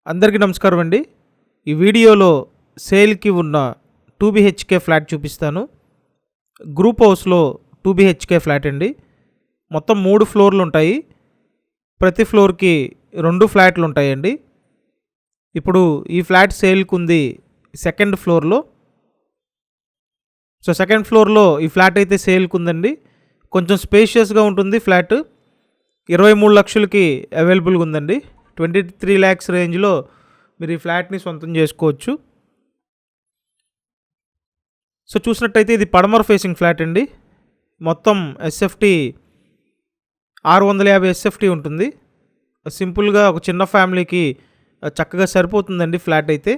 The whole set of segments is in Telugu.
అందరికీ నమస్కారం అండి. ఈ వీడియోలో సేల్కి ఉన్న 2 BHK ఫ్లాట్ చూపిస్తాను. గ్రూప్ హౌస్లో 2 BHK ఫ్లాట్ అండి. మొత్తం 3 ఫ్లోర్లు ఉంటాయి. ప్రతి ఫ్లోర్కి 2 ఫ్లాట్లు ఉంటాయండి. ఇప్పుడు ఈ ఫ్లాట్ సేల్కి ఉంది సెకండ్ ఫ్లోర్లో. సెకండ్ ఫ్లోర్లో ఈ ఫ్లాట్ అయితే సేల్కి ఉందండి. కొంచెం స్పేషియస్గా ఉంటుంది ఫ్లాట్. 23 లక్షలకి అవైలబుల్గా ఉందండి. 23 lakhs రేంజ్లో మీరు ఈ ఫ్లాట్ని సొంతం చేసుకోవచ్చు. చూసినట్టయితే ఇది పడమర ఫేసింగ్ ఫ్లాట్ అండి. మొత్తం ఎస్ఎఫ్టీ 650 ఎస్ఎఫ్టీ ఉంటుంది. సింపుల్గా ఒక చిన్న ఫ్యామిలీకి చక్కగా సరిపోతుందండి ఫ్లాట్ అయితే.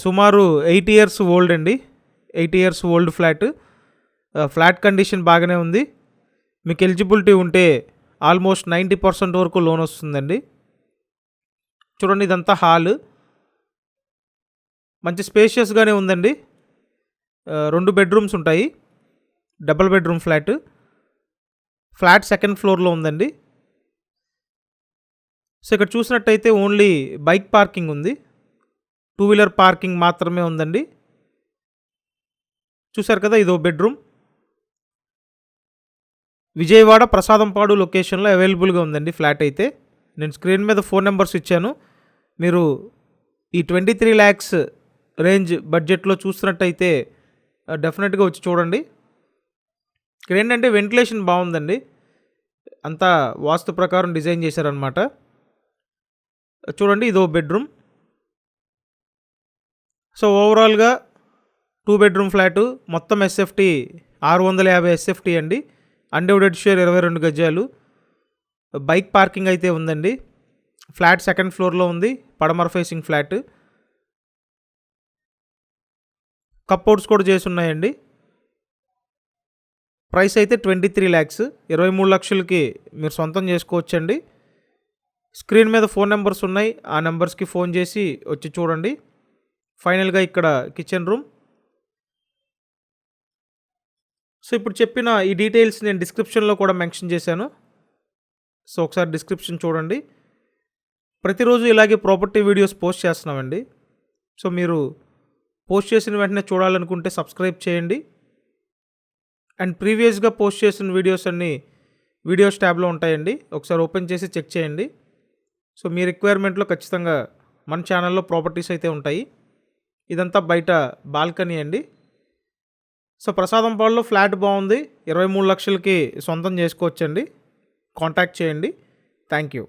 సుమారు 8 years ఓల్డ్ అండి. 8 years old flat. Flat condition బాగానే ఉంది. మీకు ఎలిజిబిలిటీ ఉంటే ఆల్మోస్ట్ 90% వరకు లోన్ వస్తుందండి. చూడండి, ఇదంతా హాల్. మంచి స్పేషియస్గానే ఉందండి. 2 bedrooms ఉంటాయి. Double bedroom flat. Flat second ఫ్లోర్లో ఉందండి. ఇక్కడ చూసినట్టయితే ఓన్లీ బైక్ పార్కింగ్ ఉంది. 2-wheeler పార్కింగ్ మాత్రమే ఉందండి. చూశారు కదా, ఇదో బెడ్రూమ్. విజయవాడ ప్రసాదంపాడు లొకేషన్లో అవైలబుల్గా ఉందండి ఫ్లాట్ అయితే. నేను స్క్రీన్ మీద ఫోన్ నెంబర్స్ ఇచ్చాను. మీరు ఈ 23 lakhs రేంజ్ బడ్జెట్లో చూస్తున్నట్టయితే డెఫినెట్గా వచ్చి చూడండి. ఇక్కడ ఏంటంటే వెంటిలేషన్ బాగుందండి. అంతా వాస్తు ప్రకారం డిజైన్ చేశారనమాట. చూడండి, ఇదో బెడ్రూమ్. ఓవరాల్గా 2 bedroom ఫ్లాటు. మొత్తం ఎస్ఎఫ్టీ 650 ఎస్ఎఫ్టీ అండి. అన్డివైడెడ్ షేర్ 22 గజాలు. బైక్ పార్కింగ్ అయితే ఉందండి. ఫ్లాట్ సెకండ్ ఫ్లోర్లో ఉంది. పడమర ఫేసింగ్ ఫ్లాట్. కప్అవుట్స్ కూడా చేసి ఉన్నాయండి. ప్రైస్ అయితే 23 lakhs, 23 లక్షలకి మీరు సొంతం చేసుకోవచ్చండి. స్క్రీన్ మీద ఫోన్ నెంబర్స్ ఉన్నాయి. ఆ నెంబర్స్కి ఫోన్ చేసి వచ్చి చూడండి. ఫైనల్గా ఇక్కడ కిచెన్ రూమ్. ఇప్పుడు చెప్పిన ఈ డీటెయిల్స్ నేను డిస్క్రిప్షన్లో కూడా మెన్షన్ చేశాను. ఒకసారి డిస్క్రిప్షన్ చూడండి. ప్రతిరోజు ఇలాగే ప్రాపర్టీ వీడియోస్ పోస్ట్ చేస్తున్నామండి. మీరు పోస్ట్ చేసిన వెంటనే చూడాలనుకుంటే సబ్స్క్రైబ్ చేయండి. అండ్ ప్రీవియస్గా పోస్ట్ చేసిన వీడియోస్ అన్నీ వీడియోస్ ట్యాబ్లో ఉంటాయండి. ఒకసారి ఓపెన్ చేసి చెక్ చేయండి. మీ రిక్వైర్మెంట్లో ఖచ్చితంగా మన ఛానల్లో ప్రాపర్టీస్ అయితే ఉంటాయి. ఇదంతా బయట బాల్కనీ అండి. ప్రసాదంపాడులో ఫ్లాట్ బాగుంది. 23 లక్షలకి సొంతం చేసుకోవచ్చండి. కాంటాక్ట్ చేయండి. Thank you.